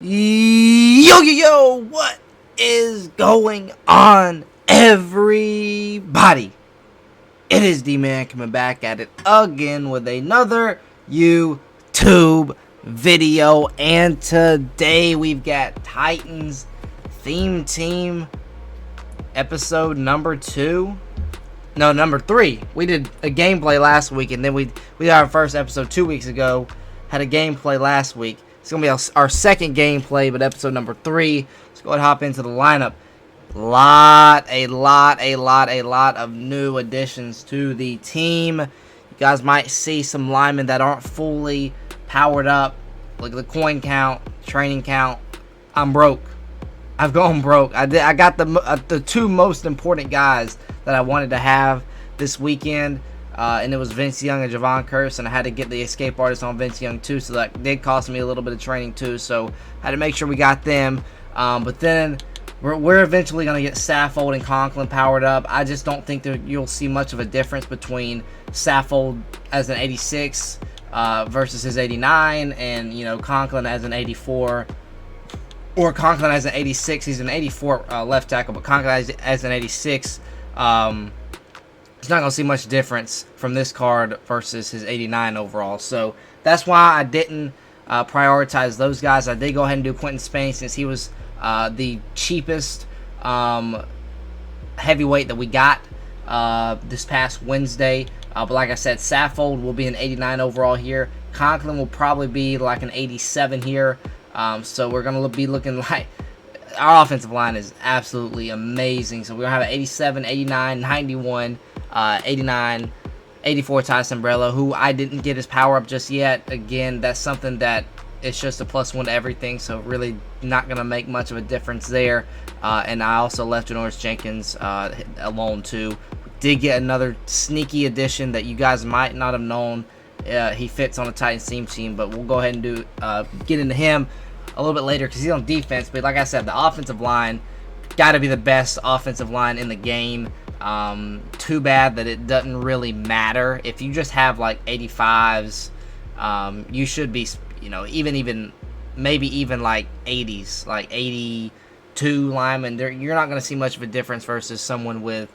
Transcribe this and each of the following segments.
Yo, what is going on, everybody? It is D-Man coming back at it again with another YouTube video, and today we've got Titans Theme Team episode number 3. We did a gameplay last week, and then we had our first episode 2 weeks ago, had a gameplay last week. It's going to be our second gameplay, but episode number 3. Let's go ahead and hop into the lineup. A lot of new additions to the team. You guys might see some linemen that aren't fully powered up. Look at the coin count, training count. I'm broke. I've gone broke. I got the two most important guys that I wanted to have this weekend. And it was Vince Young and Javon Curse, and I had to get the escape artist on Vince Young too, so that did cost me a little bit of training too, so I had to make sure we got them. But then we're eventually going to get Saffold and Conklin powered up. I just don't think that you'll see much of a difference between Saffold as an 86 versus his 89, and Conklin as an 84, or Conklin as an 86. He's an 84 left tackle, but Conklin as an 86. It's not going to see much difference from this card versus his 89 overall. So that's why I didn't prioritize those guys. I did go ahead and do Quentin Spain since he was the cheapest heavyweight that we got this past Wednesday. But like I said, Saffold will be an 89 overall here. Conklin will probably be like an 87 here. So we're going to be looking like... Our offensive line is absolutely amazing. So we're going to have an 87, 89, 91... 89, 84 Ty Sombrello, who I didn't get his power up just yet. Again, that's something that it's just a +1 to everything, so really not going to make much of a difference there. And I also left Janoris Jenkins alone too. Did get another sneaky addition that you guys might not have known. He fits on the Titans team, but we'll go ahead and get into him a little bit later because he's on defense. But like I said, the offensive line got to be the best offensive line in the game. Too bad that it doesn't really matter. If you just have like 85s, you should be, maybe even like 80s, like 82 linemen. You're not going to see much of a difference versus someone with,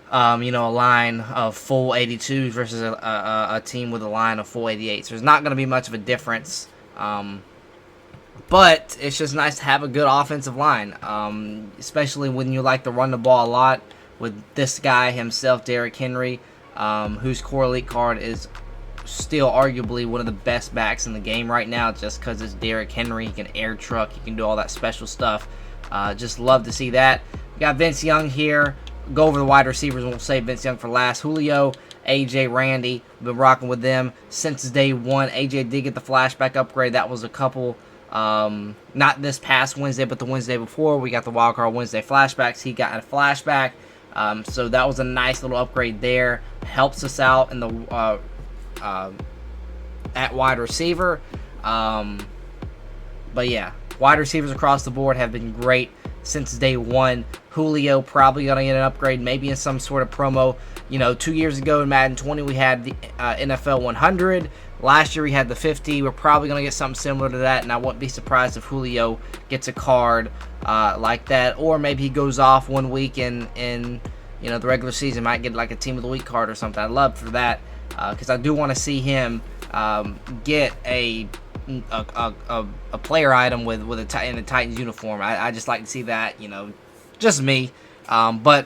a line of full 82s versus a team with a line of full 88s. There's not going to be much of a difference. But it's just nice to have a good offensive line, especially when you like to run the ball a lot. With this guy himself, Derrick Henry, whose core elite card is still arguably one of the best backs in the game right now, just because it's Derrick Henry. He can air truck, he can do all that special stuff. Just love to see that. We got Vince Young here. Go over the wide receivers, and we'll save Vince Young for last. Julio, AJ, Randy, we've been rocking with them since day one. AJ did get the flashback upgrade. That was a couple, not this past Wednesday, but the Wednesday before. We got the Wildcard Wednesday flashbacks. He got a flashback. So that was a nice little upgrade there. Helps us out in the at wide receiver. But yeah, wide receivers across the board have been great since day one. Julio probably going to get an upgrade, maybe in some sort of promo. 2 years ago in Madden 20, we had the NFL 100. Last year we had the 50. We're probably going to get something similar to that, and I wouldn't be surprised if Julio gets a card like that, or maybe he goes off 1 week in the regular season, might get like a Team of the Week card or something. I'd love for that because I do want to see him get a player item with in the Titans uniform. I just like to see that, just me. But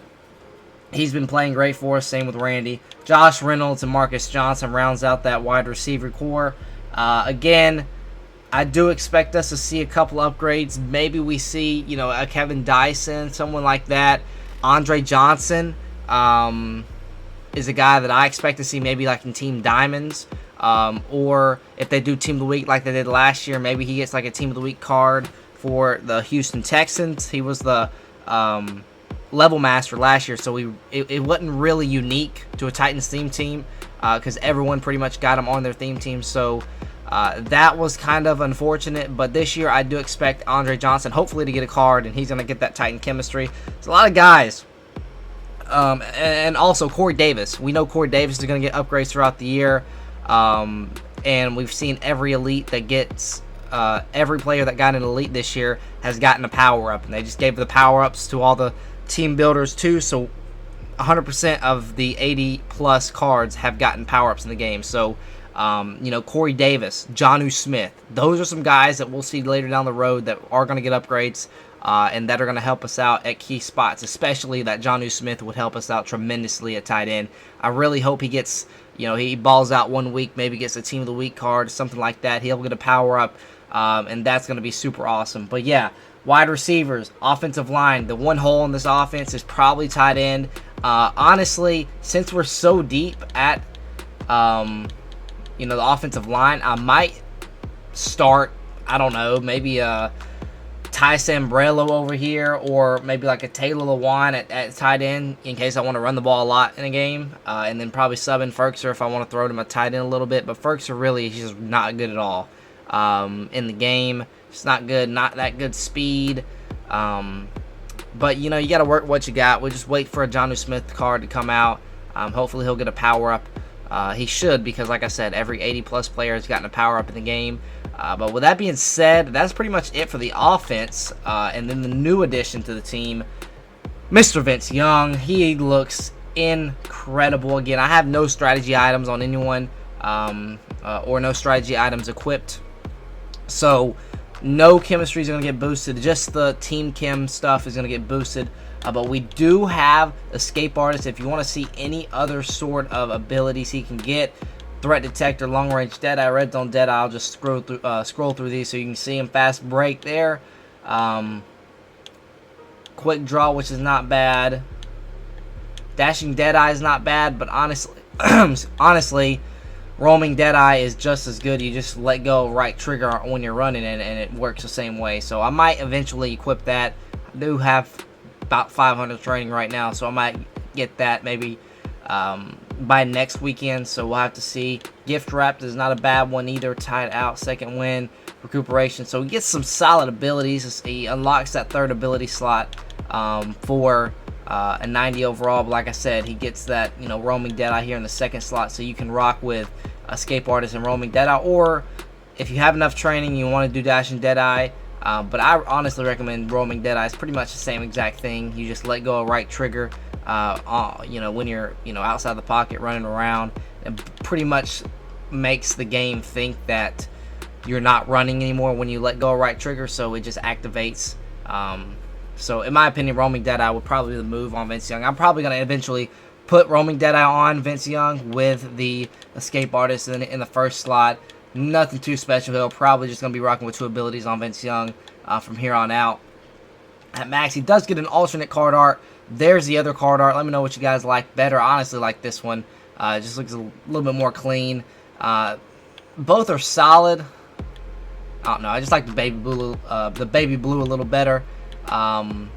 he's been playing great for us. Same with Randy. Josh Reynolds and Marcus Johnson rounds out that wide receiver core. Again, I do expect us to see a couple upgrades. Maybe we see, a Kevin Dyson, someone like that. Andre Johnson is a guy that I expect to see maybe like in Team Diamonds. Or if they do Team of the Week like they did last year, maybe he gets like a Team of the Week card for the Houston Texans. He was the level master last year, so it wasn't really unique to a Titans theme team because everyone pretty much got him on their theme team. So that was kind of unfortunate, but this year I do expect Andre Johnson hopefully to get a card, and he's going to get that Titan chemistry. It's a lot of guys. And also Corey Davis. We know Corey Davis is going to get upgrades throughout the year, and we've seen every elite that gets every player that got an elite this year has gotten a power up, and they just gave the power ups to all the team builders too. So 100% of the 80 plus cards have gotten power ups in the game. So Corey Davis, Jonnu Smith, those are some guys that we'll see later down the road that are going to get upgrades and that are going to help us out at key spots, especially that Jonnu Smith would help us out tremendously at tight end. I really hope he gets, he balls out 1 week, maybe gets a Team of the Week card, something like that. He'll get a power up, and that's going to be super awesome. But yeah, wide receivers, offensive line, the one hole in this offense is probably tight end. Honestly, since we're so deep at the offensive line, I might start, I don't know, maybe Ty Sambrello over here, or maybe like a Taylor Lewan at tight end in case I want to run the ball a lot in a game, and then probably sub in Ferkser if I want to throw to my tight end a little bit. But Ferkser really, he's just not good at all in the game. It's not good, not that good speed. But you got to work what you got. We'll just wait for a Jonnu Smith card to come out. Hopefully he'll get a power up. He should, because like I said, every 80 plus player has gotten a power up in the game. But with that being said, that's pretty much it for the offense. And then the new addition to the team, Mr. Vince Young. He looks incredible. Again, I have no strategy items on anyone, or no strategy items equipped. So no chemistry is going to get boosted. Just the team chem stuff is going to get boosted. But we do have Escape Artist. If you want to see any other sort of abilities he can get, Threat Detector, Long Range Deadeye, Red Zone Deadeye, I'll just scroll through these so you can see him. Fast Break there. Quick Draw, which is not bad. Dashing Deadeye is not bad, but honestly, Roaming Deadeye is just as good. You just let go right trigger when you're running it, and it works the same way. So I might eventually equip that. I do have about 500 training right now, so I might get that maybe by next weekend. So we'll have to see. Gift Wrapped is not a bad one either. Tied Out, Second Wind, Recuperation. So he gets some solid abilities. He unlocks that third ability slot for a 90 overall, but like I said, he gets that Roaming Deadeye here in the second slot, so you can rock with Escape Artist and Roaming Deadeye, or if you have enough training, you want to do Dashing Deadeye. But I honestly recommend Roaming Deadeye. It's pretty much the same exact thing. You just let go of right trigger, when you're outside the pocket running around. It pretty much makes the game think that you're not running anymore when you let go of right trigger, so it just activates. So in my opinion, Roaming Deadeye would probably be the move on Vince Young. I'm probably going to eventually put Roaming Deadeye on Vince Young with the Escape Artist in the first slot. Nothing too special. He'll probably just going to be rocking with two abilities on Vince Young from here on out. At max, he does get an alternate card art. There's the other card art. Let me know what you guys like better. I honestly like this one. It just looks a little bit more clean. Both are solid. I don't know. I just like the baby blue a little better. Both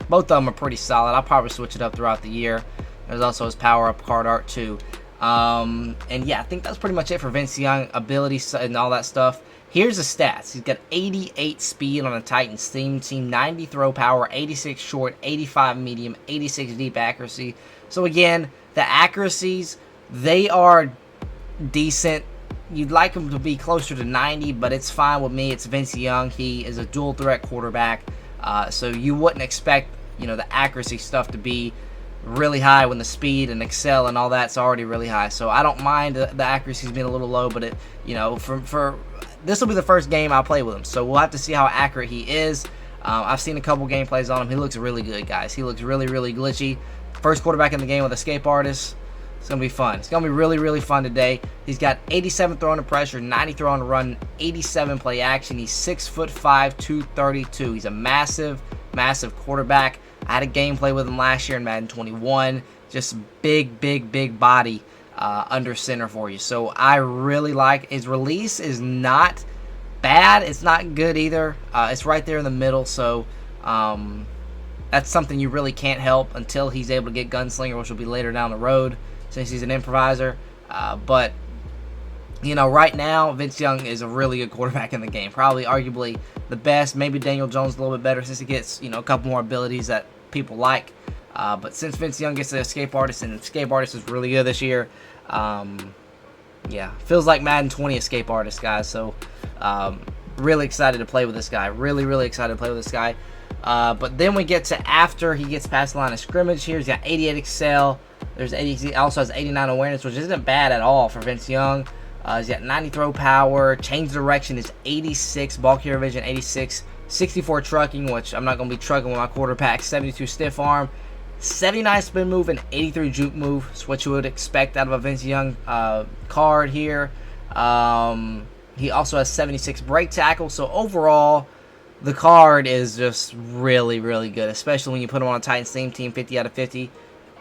of them are pretty solid. I'll probably switch it up throughout the year. There's also his power up card art too. And yeah, I think that's pretty much it for Vince Young, abilities and all that stuff. Here's the stats. He's got 88 speed on a Titans team, 90 throw power, 86 short, 85 medium, 86 deep accuracy. So again, the accuracies, they are decent. You'd like him to be closer to 90, but it's fine with me. It's Vince Young. He is a dual threat quarterback, so you wouldn't expect the accuracy stuff to be really high when the speed and excel and all that's already really high. So I don't mind the accuracies being a little low, but it for this will be the first game I'll play with him, so we'll have to see how accurate he is. I've seen a couple gameplays on him. He looks really good, guys. He looks really, really glitchy. First quarterback in the game with Escape Artist. It's going to be fun. It's going to be really, really fun today. He's got 87 throw under pressure, 90 throw on the run, 87 play action. He's 6'5", 232. He's a massive, massive quarterback. I had a gameplay with him last year in Madden 21. Just big, big, big body under center for you. So I really like his release. Is not bad. It's not good either. It's right there in the middle. So that's something you really can't help until he's able to get Gunslinger, which will be later down the road, since he's an improviser. But right now, Vince Young is a really good quarterback in the game. Probably arguably the best. Maybe Daniel Jones a little bit better since he gets a couple more abilities that people like. But since Vince Young gets the Escape Artist, and Escape Artist is really good this year, yeah, feels like Madden 20 escape artist, guys. So really excited to play with this guy. Really excited to play with this guy. But then we get to after he gets past the line of scrimmage here. He's got 88 excel. He also has 89 awareness, which isn't bad at all for Vince Young. He's got 90 throw power. Change direction is 86. Ball carrier vision 86. 64 trucking, which I'm not going to be trucking with my quarterback. 72 stiff arm. 79 spin move and 83 juke move. It's what you would expect out of a Vince Young card here. He also has 76 break tackle. So overall, the card is just really good, especially when you put him on a Titans team 50 out of 50.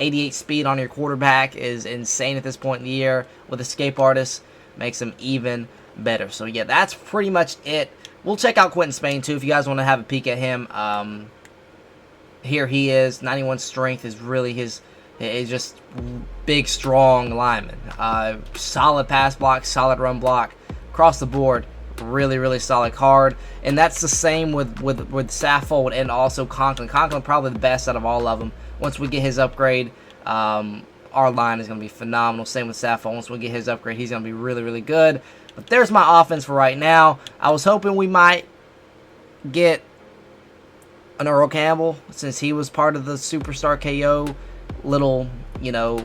88 speed on your quarterback is insane at this point in the year. With Escape Artist, makes him even better. So yeah, that's pretty much it. We'll check out Quentin Spain too if you guys want to have a peek at him. Here he is. 91 strength is really his just big, strong lineman. Solid pass block, solid run block across the board. Really solid card. And that's the same with Saffold and also Conklin. Conklin probably the best out of all of them. Once we get his upgrade, our line is going to be phenomenal. Same with Saffold. Once we get his upgrade, he's going to be really good. But there's my offense for right now. I was hoping we might get an Earl Campbell, since he was part of the Superstar KO little, you know,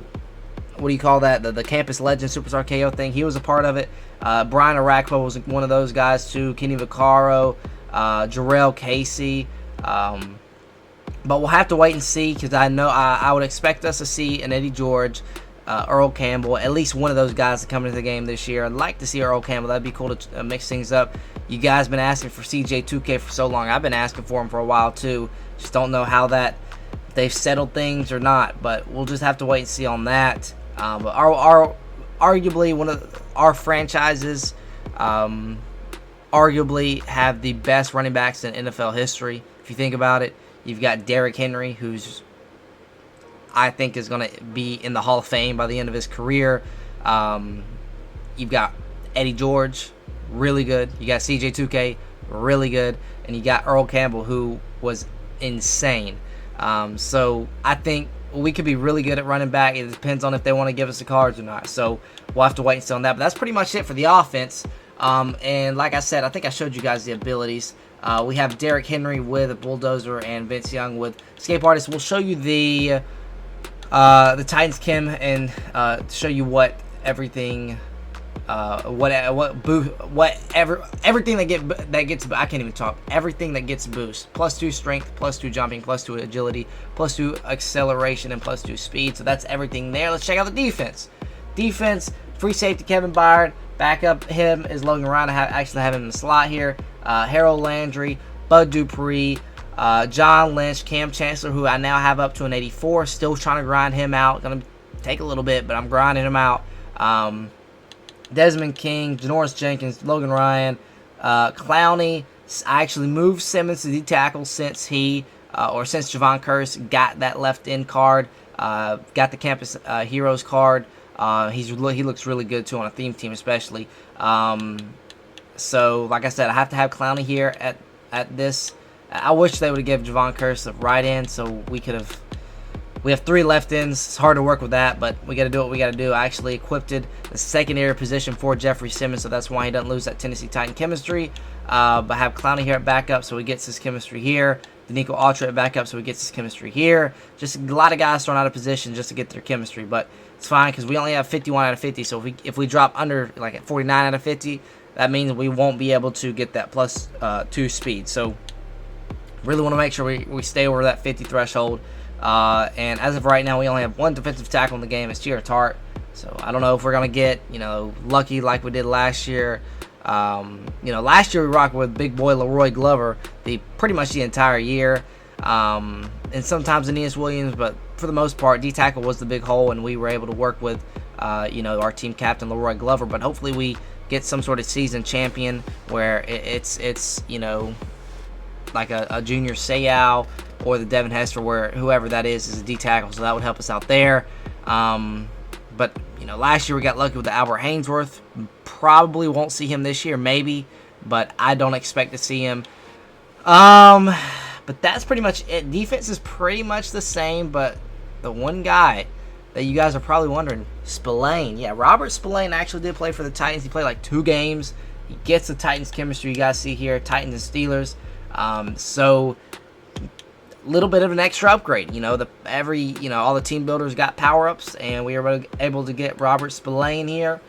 what do you call that? The Campus Legend Superstar KO thing. He was a part of it. Brian Arakpo was one of those guys too. Kenny Vaccaro, Jarrell Casey. But we'll have to wait and see, because I would expect us to see an Eddie George, Earl Campbell, at least one of those guys to come into the game this year. I'd like to see Earl Campbell. That'd be cool to mix things up. You guys been asking for CJ2K for so long. I've been asking for him for a while too. Just don't know how that they've settled things or not. But we'll just have to wait and see on that. But arguably one of our franchises, arguably have the best running backs in NFL history. If you think about it, you've got Derrick Henry, who's I think is going to be in the Hall of Fame by the end of his career. You've got Eddie George, really good. You got CJ2K, really good. And you got Earl Campbell, who was insane. So I think we could be really good at running back. It depends on if they want to give us the cards or not. So we'll have to wait and see on that. But that's pretty much it for the offense. And like I said, I think I showed you guys the abilities. We have Derrick Henry with a Bulldozer and Vince Young with Escape Artist. We'll show you the Titans Chem and show you what everything, everything that gets I can't even talk. Everything that gets boost. +2 strength, +2 jumping, +2 agility, +2 acceleration, and +2 speed. So that's everything there. Let's check out the defense. Defense, free safety Kevin Byard. Backup him is Logan Ryan. I actually have him in the slot here. Harold Landry, Bud Dupree, John Lynch, Cam Chancellor, who I now have up to an 84. Still trying to grind him out. Going to take a little bit, but I'm grinding him out. Desmond King, Janoris Jenkins, Logan Ryan, Clowney. I actually moved Simmons to D tackle since since Javon Curse got that left end card, got the Campus Heroes card. He looks really good too on a theme team, especially. So like I said, I have to have Clowney here at this. I wish they would have given Javon Curse a right end, so we have 3 left ends. It's hard to work with that, but we got to do what we got to do. I actually equipped the secondary position for Jeffrey Simmons, so that's why he doesn't lose that Tennessee Titan chemistry. But I have Clowney here at backup, so he gets his chemistry here. Danico Ultra at backup, so he gets his chemistry here. Just a lot of guys thrown out of position just to get their chemistry, but it's fine because we only have 51 out of 50. So if we drop under like at 49 out of 50, that means we won't be able to get that +2 speed. So really want to make sure we stay over that 50 threshold. And as of right now, we only have 1 defensive tackle in the game. It's Jared Tart. So I don't know if we're gonna get lucky like we did last year. Last year we rocked with big boy Leroy Glover pretty much the entire year, and sometimes Aeneas Williams, but for the most part, D tackle was the big hole, and we were able to work with our team captain Leroy Glover. But hopefully we get some sort of season champion where it's like a junior Sayal or the Devin Hester, where whoever that is a D tackle. So that would help us out there. But last year we got lucky with the Albert Haynesworth. Probably won't see him this year, maybe, but I don't expect to see him. But that's pretty much it. Defense is pretty much the same, but the one guy that you guys are probably wondering, Spillane. Yeah, Robert Spillane actually did play for the Titans. He played like 2 games. He gets the Titans chemistry you guys see here, Titans and Steelers. So a little bit of an extra upgrade. You know, all the team builders got power-ups, and we were able to get Robert Spillane here.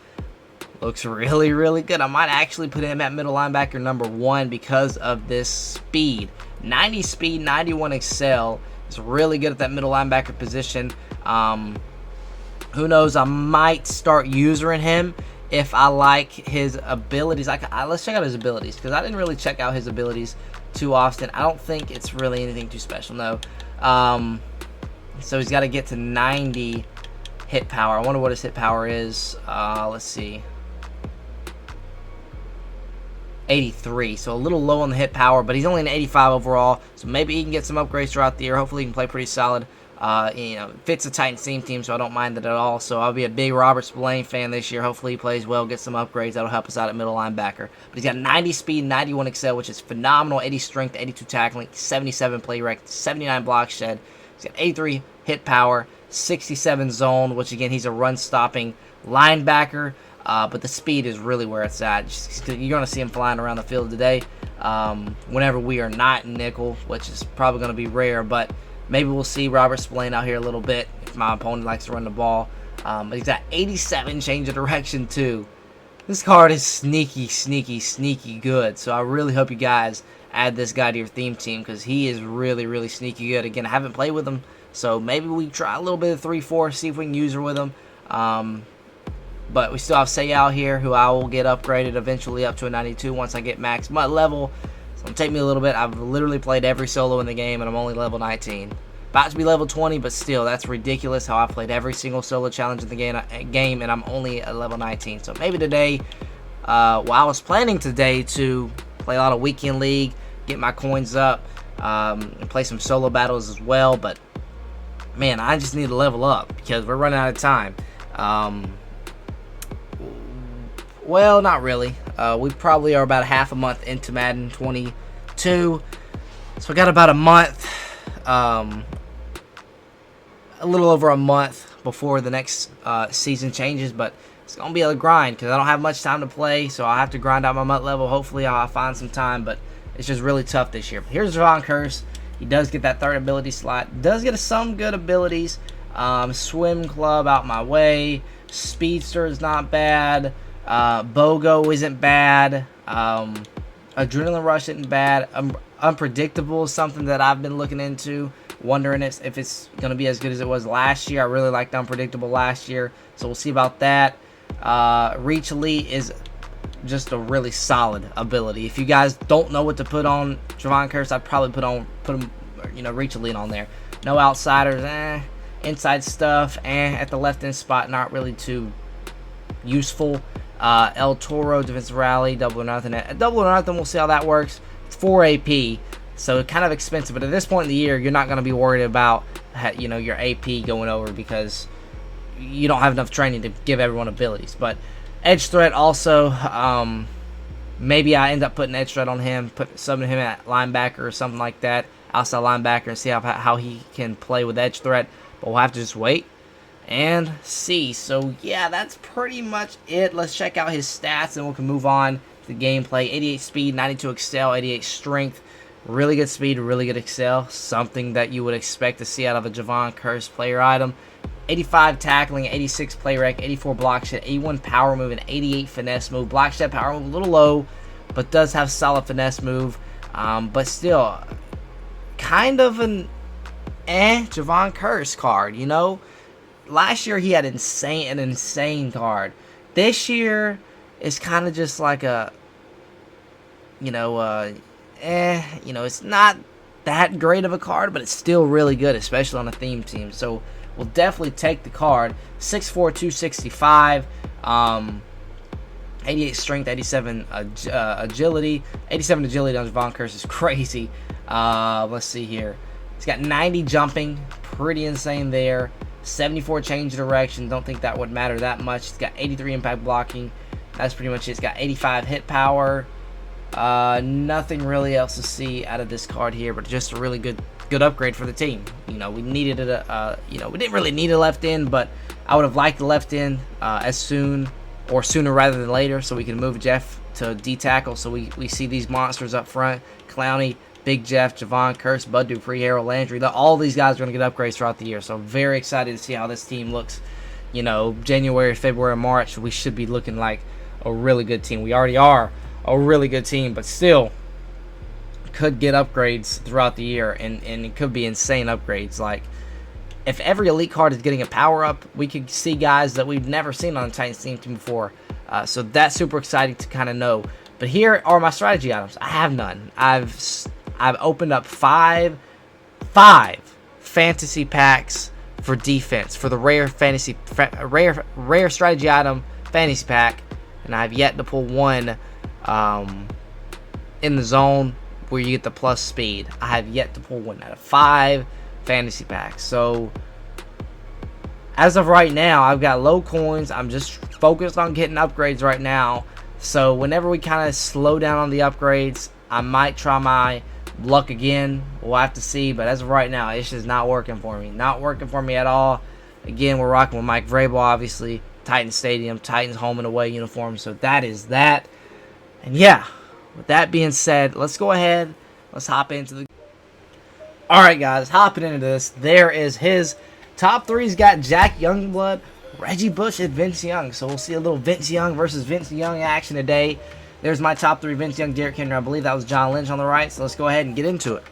Looks really, really good. I might actually put him at middle linebacker number 1 because of this speed. 90 speed, 91 excel. He's really good at that middle linebacker position. Who knows? I might start using him if I like his abilities. Let's check out his abilities, because I didn't really check out his abilities too often. I don't think it's really anything too special, no. So he's got to get to 90 hit power. I wonder what his hit power is. Let's see. 83, so a little low on the hit power, but he's only an 85 overall, so maybe he can get some upgrades throughout the year. Hopefully he can play pretty solid. Fits the Titans team, so I don't mind that at all. So I'll be a big Robert Spillane fan this year. Hopefully he plays well, gets some upgrades. That'll help us out at middle linebacker. But he's got 90 speed, 91 excel, which is phenomenal. 80 strength, 82 tackling, 77 play rec, 79 block shed. He's got 83 hit power, 67 zone, which again, he's a run-stopping linebacker. But the speed is really where it's at. You're going to see him flying around the field today whenever we are not in nickel, which is probably going to be rare. But maybe we'll see Robert Spillane out here a little bit if my opponent likes to run the ball. But he's got 87 change of direction too. This card is sneaky, sneaky, sneaky good. So I really hope you guys add this guy to your theme team, because he is really, really sneaky good. Again, I haven't played with him, so maybe we try a little bit of 3-4, see if we can use her with him. But we still have Sayal here, who I will get upgraded eventually up to a 92 once I get max MUT level. It's going to take me a little bit. I've literally played every solo in the game, and I'm only level 19. About to be level 20, but still, that's ridiculous how I played every single solo challenge in the game, and I'm only at level 19. So maybe today, well, I was planning today to play a lot of weekend league, get my coins up, and play some solo battles as well. But, man, I just need to level up because we're running out of time. Well, not really. We probably are about half a month into Madden 22. So we got about a month, a little over a month before the next season changes. But it's going to be a grind because I don't have much time to play. So I'll have to grind out my MUT level. Hopefully I'll find some time. But it's just really tough this year. But here's Javon Curse. He does get that third ability slot. Does get some good abilities. Swim Club out my way. Speedster is not bad. BOGO isn't bad. Adrenaline Rush isn't bad. Unpredictable is something that I've been looking into, wondering if it's going to be as good as it was last year. I really liked Unpredictable last year, so we'll see about that. Reach Elite is just a really solid ability. If you guys don't know what to put on Javon Curse, I'd probably put him, Reach Elite on there. No outsiders, inside stuff, at the left end spot, not really too useful. El Toro, defensive rally, double or nothing. At double or nothing, we'll see how that works. It's 4 AP, so kind of expensive. But at this point in the year, you're not going to be worried about, your AP going over because you don't have enough training to give everyone abilities. But edge threat also, maybe I end up putting edge threat on him, subbing him at linebacker or something like that, outside linebacker, and see how he can play with edge threat. But we'll have to just wait and see. So yeah, that's pretty much it. Let's check out his stats and we can move on to the gameplay. 88 speed, 92 excel, 88 strength, really good speed, really good excel, something that you would expect to see out of a Javon Curse player item. 85 tackling, 86 play rec, 84 block shed, 81 power move, and 88 finesse move. Block shed power move a little low, but does have solid finesse move. But still, kind of an Javon Curse card, Last year he had an insane card. This year is kind of just like a, it's not that great of a card, but it's still really good, especially on a theme team. So we'll definitely take the card. 6'4", 265, 88 strength, 87 agility. 87 agility on Javon Curse is crazy. Let's see here. He's got 90 jumping, pretty insane there. 74 change direction, don't think that would matter that much. It's got 83 impact blocking, that's pretty much it. It's got 85 hit power, Nothing really else to see out of this card here, but just a really good upgrade for the team. You know, we needed it. We didn't really need a left end, but I would have liked the left end as soon or sooner rather than later, so we can move Jeff to D tackle. So we see these monsters up front: Clowney, Big Jeff, Javon Curse, Bud Dupree, Harold Landry. All these guys are going to get upgrades throughout the year. So I'm very excited to see how this team looks. You know, January, February, March, we should be looking like a really good team. We already are a really good team, but still could get upgrades throughout the year, and it could be insane upgrades. Like, if every elite card is getting a power up, we could see guys that we've never seen on the Titans team before. So that's super exciting to kind of know. But here are my strategy items. I have none. I've opened up five fantasy packs for defense for the rare strategy item fantasy pack, and I've yet to pull one in the zone where you get the plus speed. I have yet to pull one out of 5 fantasy packs. So as of right now, I've got low coins. I'm just focused on getting upgrades right now. So whenever we kind of slow down on the upgrades, I might try my luck again. We'll have to see, but as of right now, it's just not working for me. Not working for me at all. Again, we're rocking with Mike Vrabel, obviously. Titans Stadium, Titans home and away uniform. So that is that. And yeah, with that being said, let's go ahead. Let's hop into the... Alright, guys, hopping into this. There is his top 3. He's got Jack Youngblood, Reggie Bush, and Vince Young. So we'll see a little Vince Young versus Vince Young action today. There's my top 3: Vince Young, Derrick Henry. I believe that was John Lynch on the right. So let's go ahead and get into it.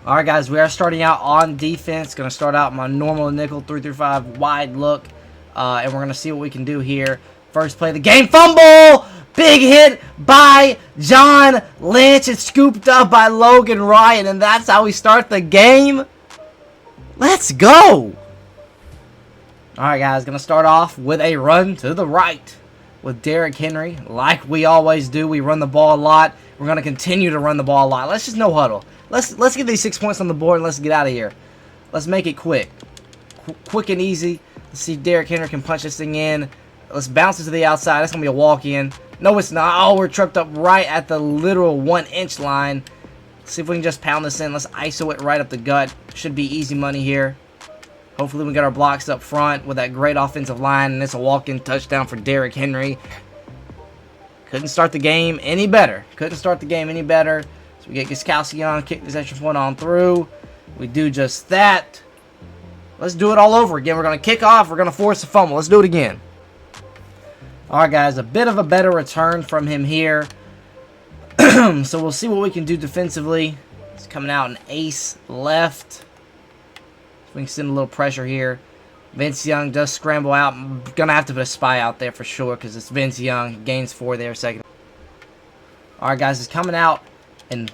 Alright, guys, we are starting out on defense. Going to start out my normal nickel 3-5 wide look. And we're going to see what we can do here. First play of the game. Fumble! Big hit by John Lynch. It's scooped up by Logan Ryan. And that's how we start the game. Let's go! Alright, guys. Going to start off with a run to the right with Derrick Henry. Like we always do. We run the ball a lot. We're going to continue to run the ball a lot. Let's just no huddle. Let's get these 6 points on the board and let's get out of here. Let's make it quick. Quick and easy. Let's see if Derrick Henry can punch this thing in. Let's bounce it to the outside. That's going to be a walk-in. No, it's not. Oh, we're tripped up right at the literal 1-inch line. Let's see if we can just pound this in. Let's ISO it right up the gut. Should be easy money here. Hopefully we get our blocks up front with that great offensive line. And it's a walk-in touchdown for Derrick Henry. Couldn't start the game any better. Couldn't start the game any better. So we get Gostkowski on. Kick this extra point on through. We do just that. Let's do it all over again. We're going to kick off. We're going to force a fumble. Let's do it again. Alright, guys. A bit of a better return from him here. So we'll see what we can do defensively. It's coming out an ace left. So we can send a little pressure here. Vince Young does scramble out. I'm going to have to put a spy out there for sure because it's Vince Young. He gains 4 there second. Alright, guys. It's coming out in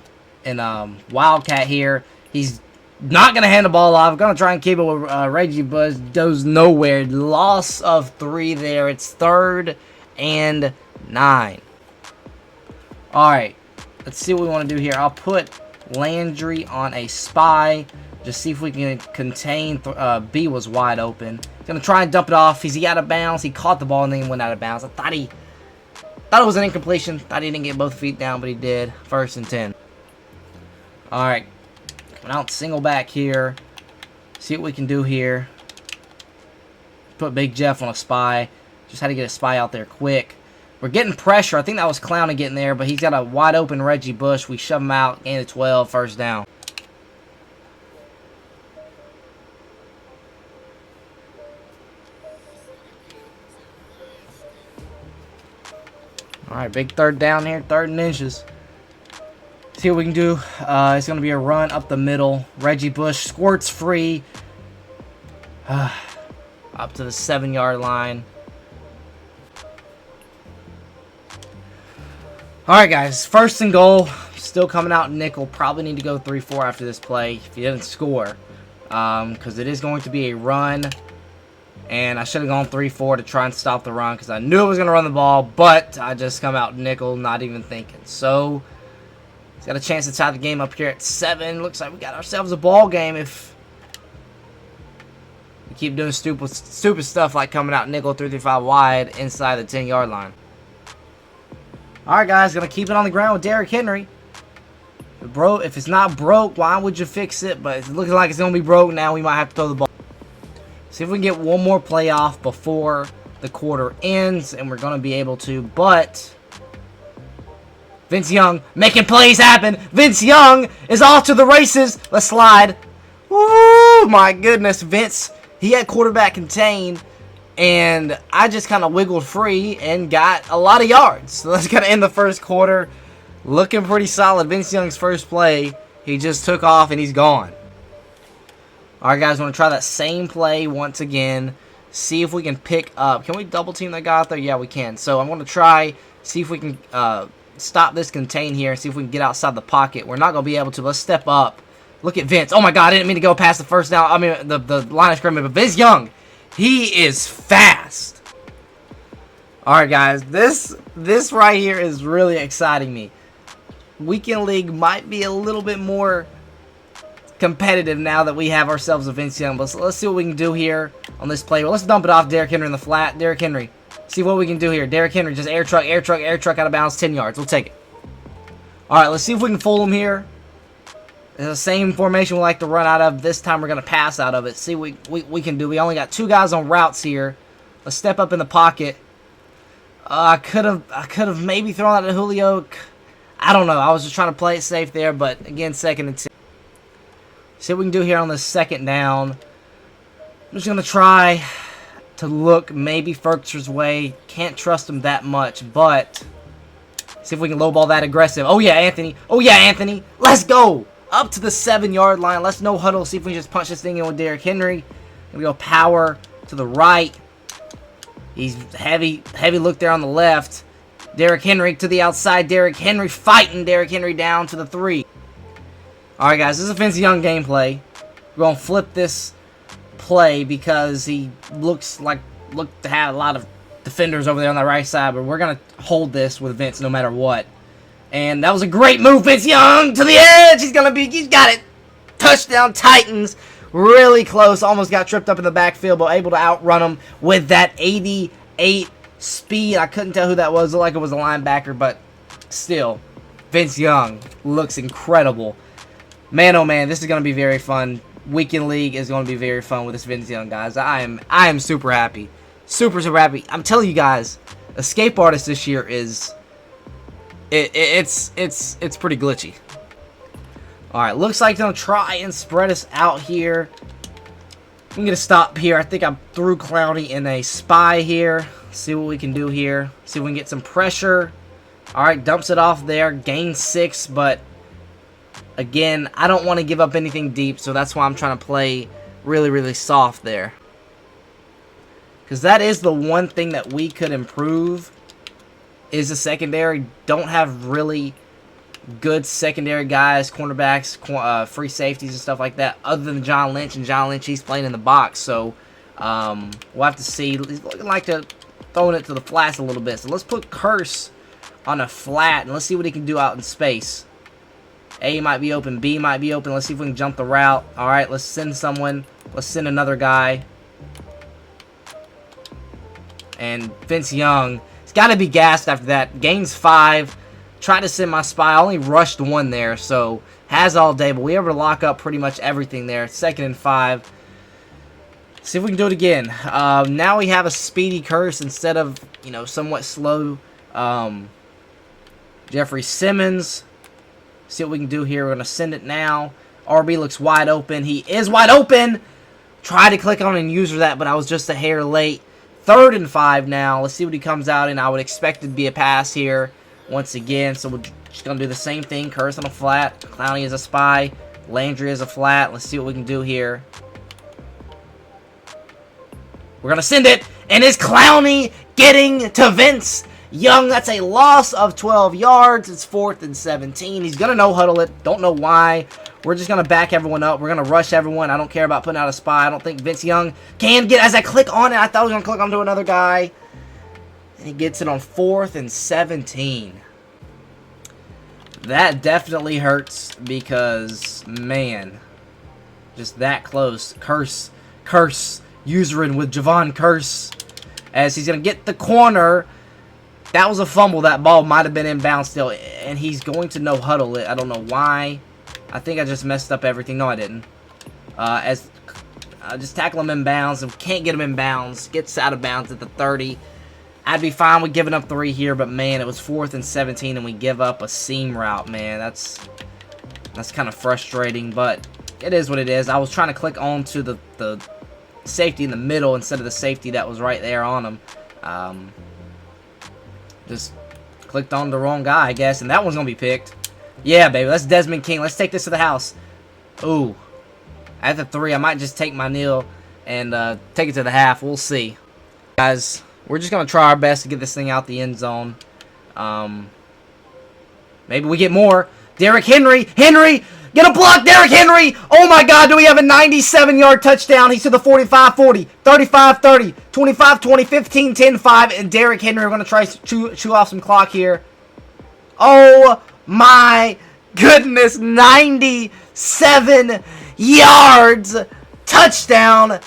Wildcat here. He's not going to hand the ball off. Going to try and keep it with Reggie Bush. Goes nowhere. Loss of 3 there. It's 3rd and 9. Alright. Let's see what we want to do here. I'll put Landry on a spy. Just see if we can contain. B was wide open. He's going to try and dump it off. He's out of bounds. He caught the ball and then he went out of bounds. I thought it was an incompletion. Thought he didn't get both feet down, but he did. 1st and 10. Alright. Coming out single back here. See what we can do here. Put Big Jeff on a spy. Just had to get a spy out there quick. We're getting pressure. I think that was Clowney getting there, but he's got a wide open Reggie Bush. We shove him out. Gain of 12. 1st down. Alright, big 3rd down here. 3rd and inches. See what we can do. It's going to be a run up the middle. Reggie Bush squirts free. Up to the 7-yard line. Alright, guys. 1st and goal. Still coming out nickel. Probably need to go 3-4 after this play if he didn't score. Because it is going to be a run. And I should have gone 3-4 to try and stop the run because I knew I was going to run the ball. But I just come out nickel, not even thinking. So he's got a chance to tie the game up here at 7. Looks like we got ourselves a ball game if we keep doing stupid stuff like coming out nickel 3-5 wide inside the 10-yard line. Alright, guys, gonna keep it on the ground with Derrick Henry. Bro, if it's not broke, why would you fix it? But it's looking like it's gonna be broke now. We might have to throw the ball. See if we can get one more play off before the quarter ends, and we're gonna be able to. But Vince Young making plays happen. Vince Young is off to the races. Let's slide. Woo! My goodness, Vince. He had quarterback contained, and I just kind of wiggled free and got a lot of yards. So that's gonna end the first quarter. Looking pretty solid. Vince Young's first play, he just took off and he's gone. Alright, guys, want to try that same play once again. See if we can pick up. Can we double team that guy out there? Yeah, we can. So I'm going to try, see if we can stop this contain here and see if we can get outside the pocket. We're not going to be able to. Let's step up. Look at Vince. Oh my God, I didn't mean to go past the first down. I mean, the line of scrimmage. But Vince Young, he is fast. Alright, guys, this right here is really exciting me. Weekend League might be a little bit more competitive now that we have ourselves a Vince Young. But let's see what we can do here on this play. Well, let's dump it off Derrick Henry in the flat. Derrick Henry. See what we can do here. Derrick Henry just air truck out of bounds. 10 yards. We'll take it. Alright, let's see if we can fool him here. It's the same formation we like to run out of. This time we're going to pass out of it. See what we can do. We only got 2 guys on routes here. Let's step up in the pocket. I could have maybe thrown that to Julio. I don't know. I was just trying to play it safe there, but again, 2nd and 10. See what we can do here on this 2nd down. I'm just going to try to look maybe Ferkser's way. Can't trust him that much, but see if we can lowball that aggressive. Oh, yeah, Anthony. Oh, yeah, Anthony. Let's go. Up to the 7-yard line. Let's no huddle. See if we can just punch this thing in with Derrick Henry. We go power to the right. He's heavy look there on the left. Derrick Henry to the outside. Derrick Henry fighting. Derrick Henry down to the 3. Alright, guys. This is a Vince Young gameplay. We're going to flip this play because he looked to have a lot of defenders over there on the right side. But we're going to hold this with Vince no matter what. And that was a great move. Vince Young to the edge. He's got it. Touchdown Titans. Really close. Almost got tripped up in the backfield, but able to outrun him with that 88 speed. I couldn't tell who that was. It looked like it was a linebacker, but still, Vince Young looks incredible. Man, oh man, this is going to be very fun. Weekend League is going to be very fun with this Vince Young, guys. I am super happy. Super happy. I'm telling you guys, Escape Artist this year is it's pretty glitchy. Alright, looks like they're going to try and spread us out here. I'm going to stop here. I think I threw Clowney in a spy here. See what we can do here. See if we can get some pressure. Alright, dumps it off there. Gain 6, but again, I don't want to give up anything deep, so that's why I'm trying to play really soft there. Because that is the one thing that we could improve, is the secondary. Don't have really good secondary guys, cornerbacks, free safeties and stuff like that, other than John Lynch. And John Lynch, he's playing in the box, so we'll have to see. He's looking like throwing it to the flats a little bit. So let's put Curse on a flat, and let's see what he can do out in space. A might be open, B might be open. Let's see if we can jump the route. All right, let's send someone. Let's send another guy. And Vince Young, he's got to be gassed after that. Gains 5. Tried to send my spy. I only rushed 1 there, so has all day. But we were able to lock up pretty much everything there. 2nd and 5. See if we can do it again. Now we have a speedy Curse instead of, somewhat slow Jeffrey Simmons. See what we can do here. We're going to send it now. RB looks wide open. He is wide open. Try to click on and use that, but I was just a hair late. 3rd and 5 now. Let's see what he comes out in. I would expect it to be a pass here once again. So we're just going to do the same thing. Curse on a flat. Clowney is a spy. Landry is a flat. Let's see what we can do here. We're going to send it. And is Clowney getting to Vince Young? That's a loss of 12 yards. It's 4th and 17. He's going to no-huddle it. Don't know why. We're just going to back everyone up. We're going to rush everyone. I don't care about putting out a spy. I don't think Vince Young can get... As I click on it, I thought I was going to click onto another guy. And he gets it on 4th and 17. That definitely hurts because, man, just that close. Curse. Userin with Javon Curse. As he's going to get the corner. That was a fumble. That ball might have been inbound still. And he's going to no huddle it. I don't know why. I think I just messed up everything. No, I didn't. Just tackle him in bounds. And can't get him in bounds. Gets out of bounds at the 30. I'd be fine with giving up 3 here. But, man, it was 4th and 17. And we give up a seam route, man. That's kind of frustrating. But it is what it is. I was trying to click on to the safety in the middle instead of the safety that was right there on him. Just clicked on the wrong guy, I guess, and that one's going to be picked. Yeah, baby, that's Desmond King. Let's take this to the house. Ooh. At the 3, I might just take my kneel and take it to the half. We'll see. Guys, we're just going to try our best to get this thing out the end zone. Maybe we get more. Derrick Henry. Henry! Get a block, Derrick Henry! Oh my God, do we have a 97-yard touchdown? He's to the 45-40, 35-30, 25-20, 15-10-5, and Derrick Henry, we're going to try to chew off some clock here. Oh my goodness, 97 yards, touchdown,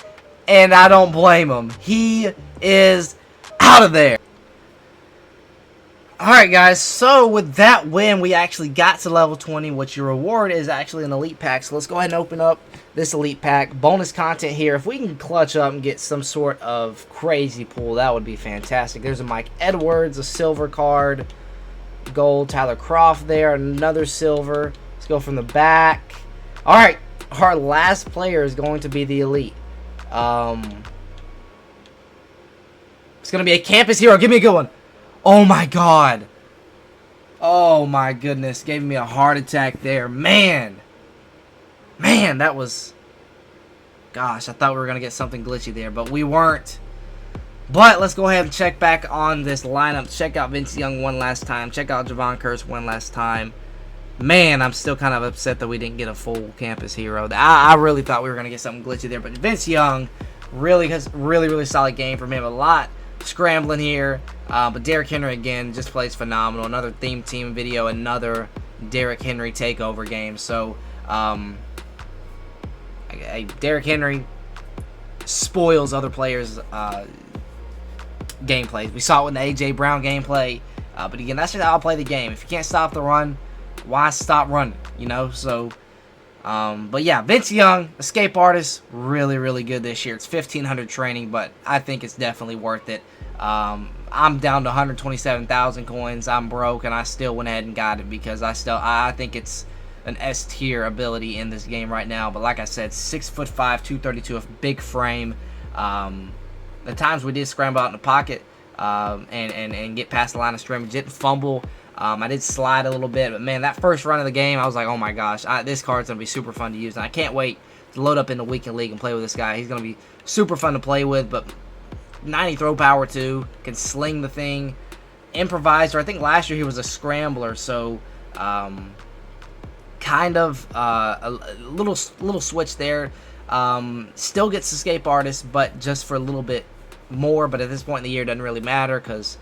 and I don't blame him. He is out of there. Alright guys, so with that win, we actually got to level 20, which your reward is actually an elite pack. So let's go ahead and open up this elite pack. Bonus content here. If we can clutch up and get some sort of crazy pull, that would be fantastic. There's a Mike Edwards, a silver card, gold, Tyler Croft there, another silver. Let's go from the back. Alright, our last player is going to be the elite. It's going to be a campus hero. Give me a good one. Oh my God. Oh my goodness. Gave me a heart attack there. Man, that was... Gosh, I thought we were going to get something glitchy there, but we weren't. But let's go ahead and check back on this lineup. Check out Vince Young one last time. Check out Javon Curse one last time. Man, I'm still kind of upset that we didn't get a full campus hero. I really thought we were going to get something glitchy there, but Vince Young really has really solid game from him. A lot scrambling here, but Derrick Henry again just plays phenomenal. Another theme team video, another Derrick Henry takeover game. So Derrick Henry spoils other players' gameplay. We saw it with the AJ Brown gameplay, but again, that's just how I play the game. If you can't stop the run, why stop running? You know. So but yeah, Vince Young, escape artist, really good this year. It's 1,500 training, but I think it's definitely worth it. I'm down to 127,000 coins. I'm broke, and I still went ahead and got it because I think it's an S tier ability in this game right now. But like I said, 6'5", 232, a big frame. The times we did scramble out in the pocket and get past the line of scrimmage, didn't fumble. I did slide a little bit, but man, that first run of the game, I was like, oh my gosh, this card's going to be super fun to use, and I can't wait to load up in the weekend league and play with this guy. He's going to be super fun to play with, but 90 throw power too, can sling the thing, improviser. I think last year he was a scrambler, so kind of a little switch there. Still gets escape artist, but just for a little bit more, but at this point in the year, it doesn't really matter because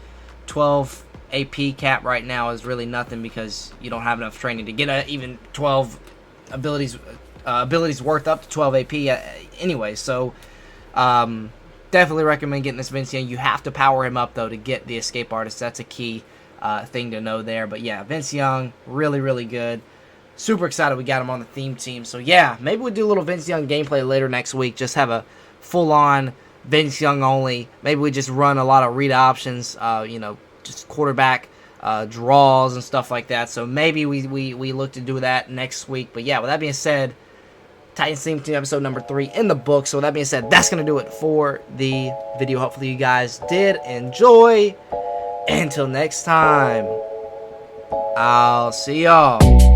12 AP cap right now is really nothing because you don't have enough training to get even 12 abilities worth up to 12 AP anyway. So definitely recommend getting this Vince Young. You have to power him up though to get the escape artist. That's a key thing to know there. But yeah, Vince Young, really good. Super excited we got him on the theme team. So yeah, maybe we'll do a little Vince Young gameplay later next week. Just have a full-on Vince Young only. Maybe we just run a lot of read options, you know, just quarterback draws and stuff like that. So maybe we look to do that next week. But yeah, with that being said, Titans Theme Team episode number 3 in the book. So with that being said, that's going to do it for the video. Hopefully you guys did enjoy. Until next time, I'll see y'all.